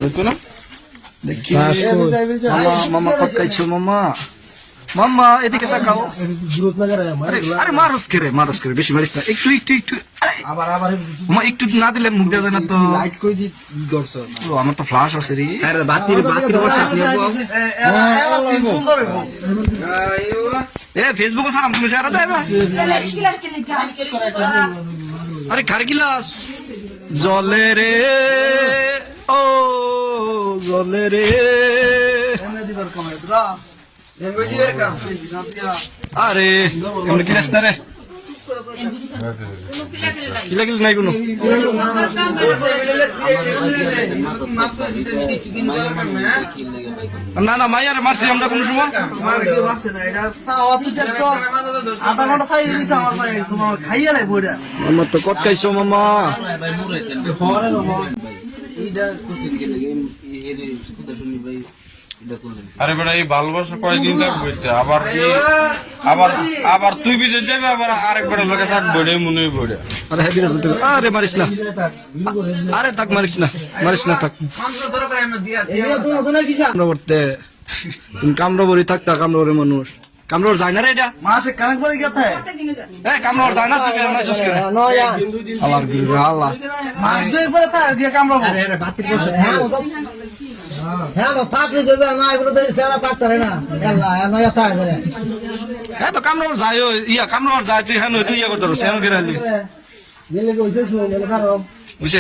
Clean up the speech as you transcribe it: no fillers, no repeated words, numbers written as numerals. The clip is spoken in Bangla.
না দেখি মামা মামা পকাইছো মামা মামা এদিকে তাকাও আরে মারস করে বেশি মারিস না একটু একটু একটু আবার মামা একটু না দিলে মুখ দেওয়া যায় না তো লাইট কই দি দর্শ ও আমার তো ফ্ল্যাশ আছে রে আরে বাতির বসে সুন্দর এ ফেসবুকে সারাম তুমি শেয়ার দাও আরে কার গিলাস জলে রে ও জলে রে আরে এমনি গিলাস না রে কিলা কিলা নাই কোনো না না মাইয়ার মারছি আমরা কোন সময় আমার তো কটকাইছো মামা আরে বেটা এই ভালোবাসা কয়েকদিন থাকবে আবার আবার তুই বিদেশ যাবে আবার আরেক বেটা লোকে থাকবে এটাই মনে হয় বইটা আরে হ্যাপি রাজ আরে মারিস না আরে থাক মারিস না থাক কামড়া করতে তুমি কামড়া বড়ি থাকতা কামড়া বড়ি মানুষ কামড়া যায় না রে এটা মাসে কানেক বড়ি গেছে এ কামড়া যায় না তুই না সুস করে আবার কি আল্লাহ মাস দুই করে তা দিয়ে কামড়া আরে আরে বাতির বসে হ্যাঁ তো থাকলে যাবে না এগুলো দেরি সারা থাকতে রে না আল্লাহ নয়া থাকে রে হ্যাঁ তো কামড়া যায় ইয়া কামড়া যায় তুই হ্যাঁ তুই ইয়া করতে রস হ্যাঁ করে আলি গেলে কইছিস গেলে কারো বুঝে